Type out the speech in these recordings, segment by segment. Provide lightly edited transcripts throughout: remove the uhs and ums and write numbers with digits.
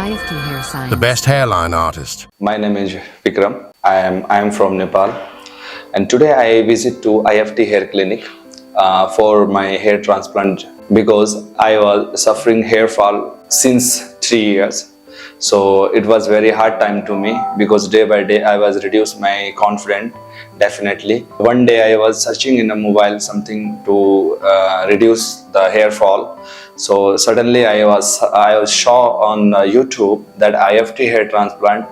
IFT Hair Science. The best hairline artist. My name is Vikram. I am from Nepal, and today I visit to IFT Hair Clinic for my hair transplant because I was suffering hair fall since 3 years. So it was very hard time to me because day by day I was reduced my confidence. Definitely, one day I was searching in a mobile something to reduce the hair fall. So suddenly I was saw on YouTube that IFT hair transplant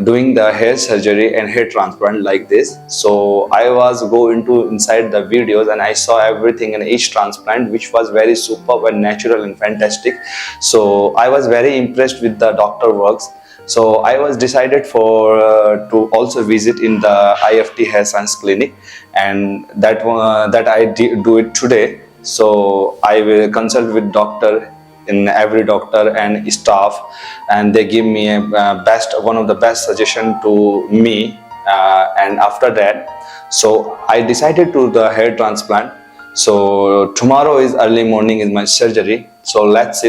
doing the hair surgery and hair transplant like this. So I was inside the videos and I saw everything in each transplant, which was very superb and natural and fantastic. So I was very impressed with the doctor works. So I was decided for to also visit in the IFT Hair Science clinic, and that I do it today. So I will consult with every doctor and staff, and they give me one of the best suggestion to me. And after that, so I decided to the hair transplant. So tomorrow is early morning is my surgery. So let's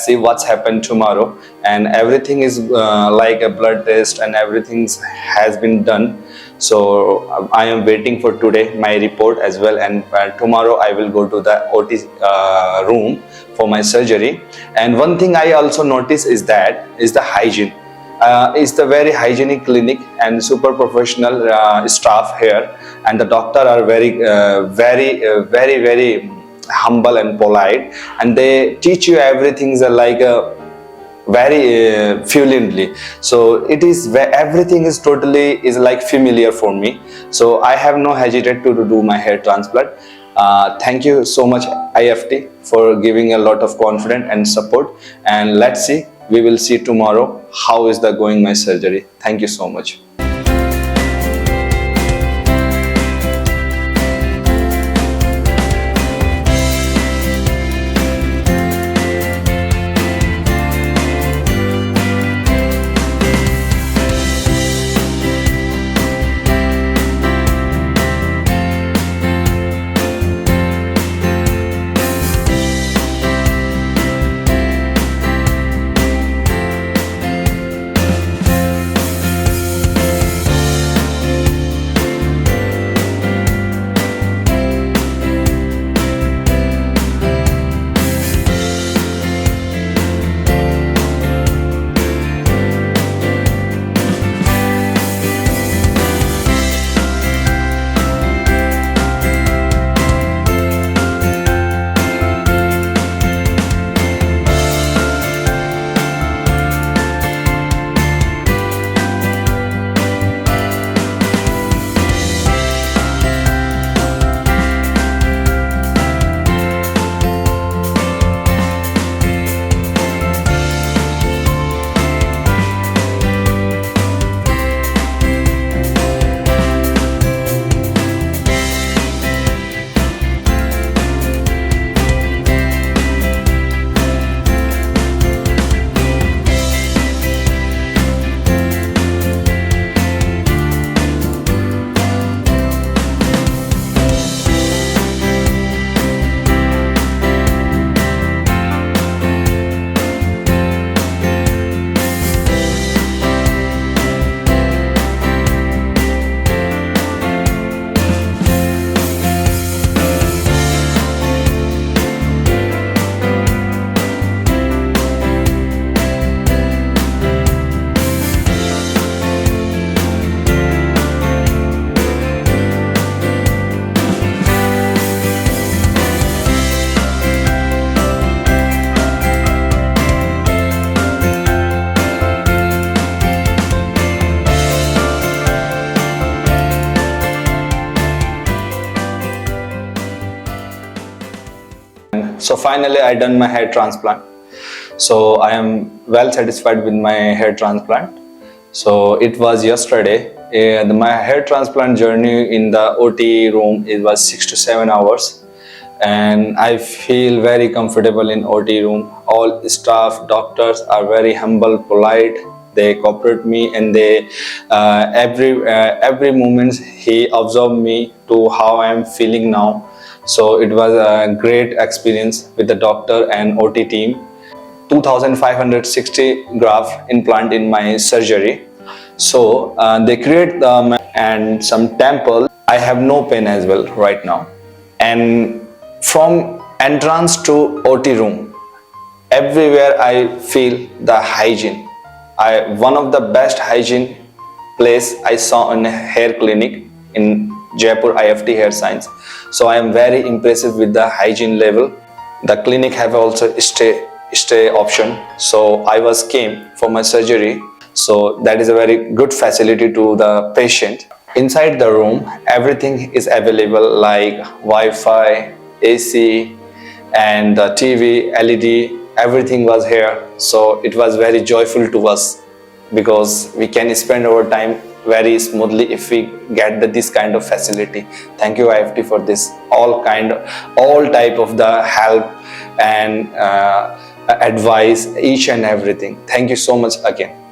see what's happened tomorrow, and everything is like a blood test and everything has been done. So I am waiting for today my report as well, and tomorrow I will go to the OT room for my surgery. And one thing I also notice is the hygiene. It's the very hygienic clinic and super professional staff here, and the doctor are very humble and polite, and they teach you everything like very fluently. So it is everything is totally like familiar for me. So I have no hesitate to do my hair transplant. Thank you so much IFT for giving a lot of confidence and support, and let's see, we will see tomorrow how is the going my surgery. Thank you so much. So finally I done my hair transplant. So I am well satisfied with my hair transplant. So it was yesterday. My hair transplant journey in the OT room, it was 6 to 7 hours, and I feel very comfortable in OT room. All staff, doctors are very humble, polite. They cooperate me, and they every moment he observed me to how I am feeling now. So it was a great experience with the doctor and OT team. 2560 graft implant in my surgery. So they create and some temple. I have no pain as well right now. And from entrance to OT room, everywhere I feel the hygiene. One of the best hygiene place I saw in a hair clinic in Jaipur IFT Hair Science. So I am very impressive with the hygiene level. The clinic have also stay option. So I was came for my surgery. So that is a very good facility to the patient. Inside the room, everything is available like Wi-Fi, AC, and the TV, LED. Everything was here. So it was very joyful to us because we can spend our time very smoothly if we get this kind of facility. Thank you IFT for this all type of the help and advice, each and everything. Thank you so much again.